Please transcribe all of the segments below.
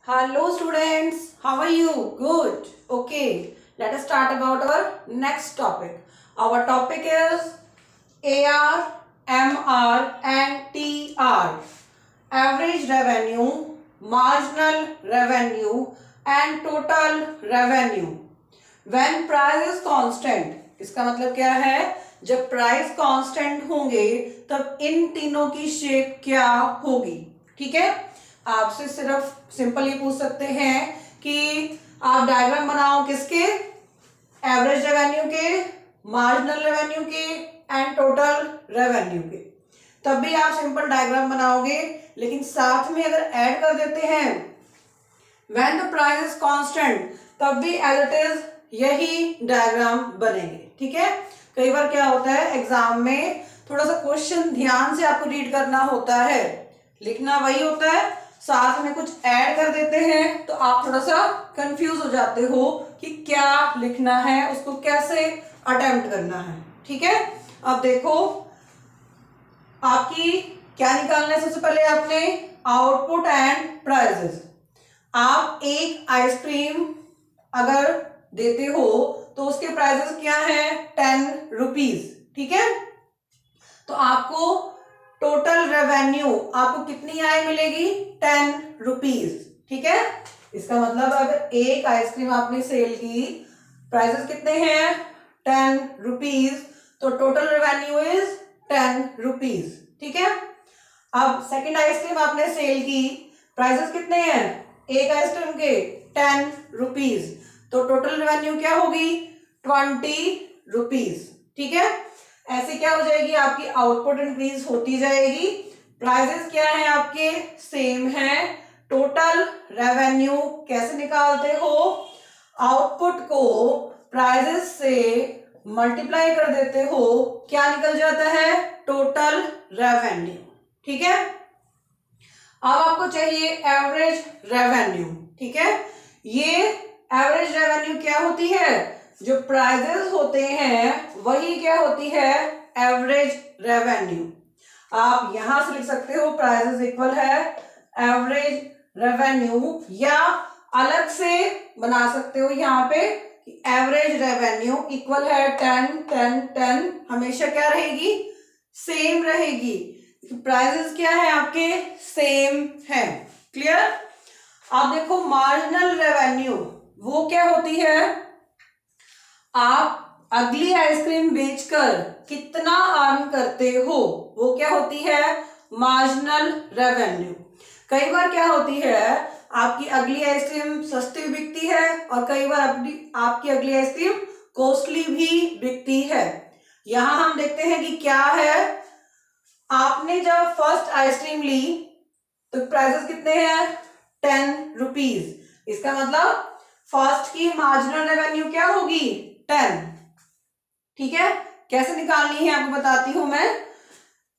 Hello students, how are you? Good. Okay, let us start about our next topic. Our topic is AR, MR and TR. Average revenue, marginal revenue and total revenue. When price is constant, इसका मतलब क्या है? जब price constant होंगे तब इन तीनों की shape क्या होगी? ठीक है, आपसे सिर्फ सिंपल ये पूछ सकते हैं कि आप डायग्राम बनाओ किसके? एवरेज रेवेन्यू के, मार्जिनल रेवेन्यू के एंड टोटल रेवेन्यू के। तब भी आप सिंपल डायग्राम बनाओगे, लेकिन साथ में अगर ऐड कर देते हैं when the price is constant, तब भी एज इट इज यही डायग्राम बनेंगे। ठीक है, कई बार क्या होता है एग्जाम में थोड़ा सा क्वेश्चन ध्यान से आपको रीड करना होता है, लिखना वही होता है, साथ में कुछ ऐड कर देते हैं तो आप थोड़ा सा कंफ्यूज हो जाते हो कि क्या लिखना है, उसको कैसे अटेम्प्ट करना है। ठीक है, अब देखो आपकी क्या निकालना है। सबसे पहले आपने आउटपुट एंड प्राइसेस। आप एक आइसक्रीम अगर देते हो तो उसके प्राइसेस क्या है? 10 रुपीज। ठीक है, तो आपको टोटल रेवेन्यू आपको कितनी आय मिलेगी? 10 रुपीज। ठीक है, इसका मतलब अगर एक आइसक्रीम आपने सेल की, प्राइसेस कितने हैं? 10 रुपीज, तो टोटल रेवेन्यू इज 10 रुपीज। ठीक है, अब सेकंड आइसक्रीम आपने सेल की, प्राइसेस कितने हैं एक आइसक्रीम के? 10 रुपीज, तो टोटल रेवेन्यू क्या होगी? 20 रुपीज। ठीक है, ऐसे क्या हो जाएगी? आपकी आउटपुट इंक्रीज होती जाएगी, प्राइसेस क्या है आपके? सेम है। टोटल रेवेन्यू कैसे निकालते हो? आउटपुट को प्राइसेस से मल्टीप्लाई कर देते हो, क्या निकल जाता है? Total revenue. ठीक है, अब आपको चाहिए एवरेज रेवेन्यू। ठीक है, ये एवरेज रेवेन्यू क्या होती है? जो प्राइजेस होते हैं वही क्या होती है? Average revenue. आप यहां से लिख सकते हो प्राइजेस इक्वल है एवरेज रेवेन्यू, या अलग से बना सकते हो यहाँ पे कि एवरेज रेवेन्यू इक्वल है 10 10 10। हमेशा क्या रहेगी? सेम रहेगी। प्राइजेस क्या है आपके? सेम है। क्लियर? आप देखो मार्जिनल रेवेन्यू वो क्या होती है? आप अगली आइसक्रीम बेचकर कितना अर्न करते हो, वो क्या होती है? Marginal revenue. कई बार क्या होती है आपकी अगली आइसक्रीम सस्ती बिकती है और कई बार आपकी अगली आइसक्रीम कॉस्टली भी बिकती है। यहां हम देखते हैं कि क्या है। आपने जब फर्स्ट आइसक्रीम ली तो प्राइसेस कितने हैं? 10 रुपीज। इसका मतलब फर्स्ट की मार्जिनल रेवेन्यू क्या होगी? 10। ठीक है, कैसे निकालनी है आपको बताती हूं मैं।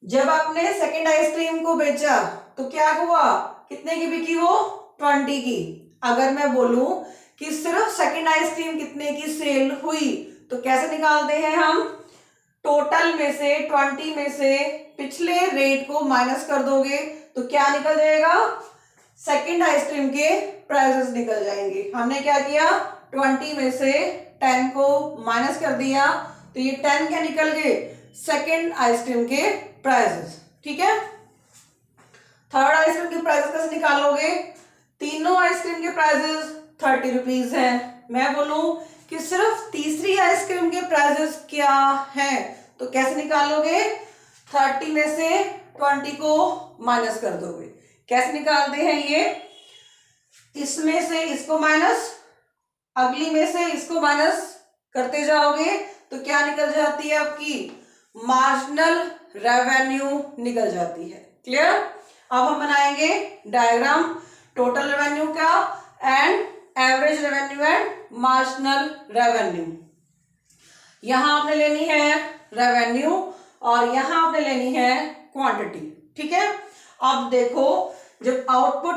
जब आपने सेकंड आइसक्रीम को बेचा तो क्या हुआ? कितने की बिकी वो? 20 की। अगर मैं बोलूं कि सिर्फ सेकंड आइसक्रीम कितने की सेल हुई, तो कैसे निकालते हैं हम? टोटल में से 20 में से पिछले रेट को माइनस कर दोगे तो क्या निकल जाएगा? सेकंड आइसक्रीम के प्राइसेस निकल जाएंगे। हमने क्या किया? 20 में से 10 को माइनस कर दिया, तो ये 10 क्या निकल गए? सेकंड आइसक्रीम के प्राइसेस। ठीक है, थर्ड आइसक्रीम के प्राइसेस कैसे निकालोगे? तीनों आइसक्रीम के प्राइसेस 30 रुपीज हैं। मैं बोलूं कि सिर्फ तीसरी आइसक्रीम के प्राइसेस क्या हैं, तो कैसे निकालोगे? 30 में से 20 को माइनस कर दोगे। कैसे निकालते हैं ये? इसमें से इसको माइनस, अगली में से इसको माइनस करते जाओगे तो क्या निकल जाती है आपकी? मार्जिनल रेवेन्यू निकल जाती है। क्लियर? अब हम बनाएंगे डायग्राम टोटल रेवेन्यू का and average revenue and marginal revenue. यहां आपने लेनी है रेवेन्यू और यहां आपने लेनी है क्वांटिटी। ठीक है, अब देखो जब आउटपुट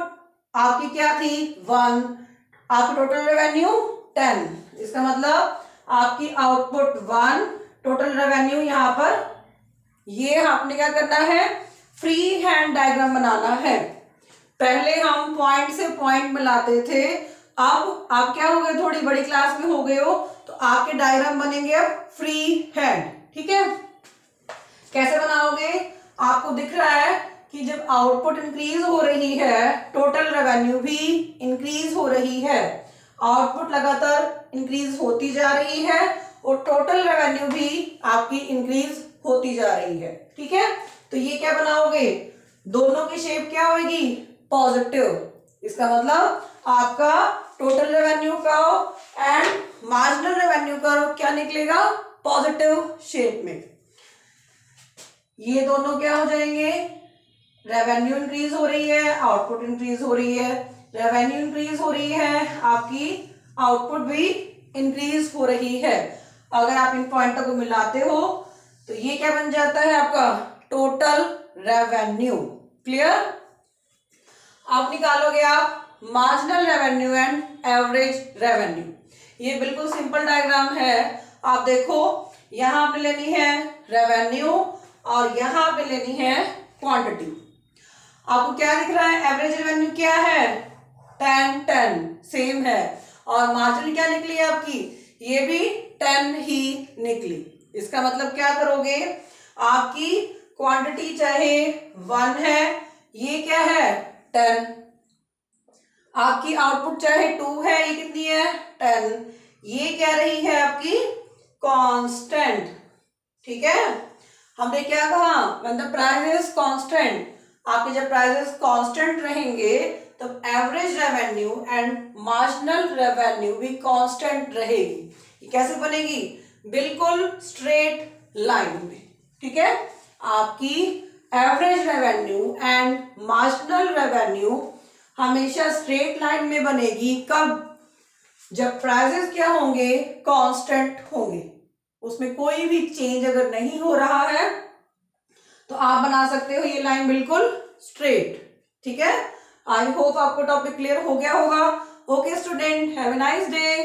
आपकी क्या थी? 1, आपकी टोटल रेवेन्यू 10। इसका मतलब आपकी आउटपुट 1, टोटल रेवेन्यू यहां पर, ये आपने क्या करना है? फ्री हैंड डायग्राम बनाना है। पहले हम पॉइंट से पॉइंट मिलाते थे, अब आप क्या हो गए, थोड़ी बड़ी क्लास में हो गए हो, तो आपके डायग्राम बनेंगे अब फ्री हैंड। ठीक है, कैसे बनाओगे? आपको दिख रहा है कि जब आउटपुट इंक्रीज हो रही है, टोटल रेवेन्यू भी इंक्रीज हो रही है, आउटपुट लगातार इंक्रीज होती जा रही है और टोटल रेवेन्यू भी आपकी इंक्रीज होती जा रही है। ठीक है, तो ये क्या बनाओगे, दोनों की शेप क्या होगी, पॉजिटिव। इसका मतलब आपका total revenue curve and marginal revenue curve क्या निकलेगा, पॉजिटिव शेप में। ये दोनों क्या हो जाएंगे, रेवेन्यू इंक्रीज हो रही है, आउटपुट इंक्रीज हो रही है, रेवेन्यू इंक्रीज हो रही है, आपकी आउटपुट भी इंक्रीज हो रही है। अगर आप इन पॉइंटों को मिलाते हो तो ये क्या बन जाता है आपका, टोटल रेवेन्यू। क्लियर? आप निकालोगे आप marginal revenue and average revenue. ये बिल्कुल सिंपल डायग्राम है। आप देखो, यहां पे लेनी है रेवेन्यू और यहां पे लेनी है क्वांटिटी। आपको क्या दिख रहा है, एवरेज रेवेन्यू क्या है, 10 10 सेम है, और मार्जिन क्या निकली है आपकी, ये भी 10 ही निकली। इसका मतलब क्या करोगे, आपकी क्वांटिटी चाहे 1 है, ये क्या है 10, आपकी आउटपुट चाहे 2 है, ये कितनी है 10, ये क्या रही है आपकी कांस्टेंट। ठीक है, हमने क्या कहा, when the price is constant, आपके जब प्राइसेस कांस्टेंट रहेंगे तब average revenue and marginal revenue भी कांस्टेंट रहेगी। ये कैसे बनेगी, बिल्कुल स्ट्रेट लाइन में। ठीक है, आपकी average revenue and marginal revenue हमेशा स्ट्रेट लाइन में बनेगी। कब, जब प्राइसेस क्या होंगे, कांस्टेंट होंगे, उसमें कोई भी चेंज अगर नहीं हो रहा है तो आप बना सकते हो ये लाइन बिल्कुल स्ट्रेट। ठीक है, आई होप आपको टॉपिक क्लियर हो गया होगा। Okay student, have a nice day.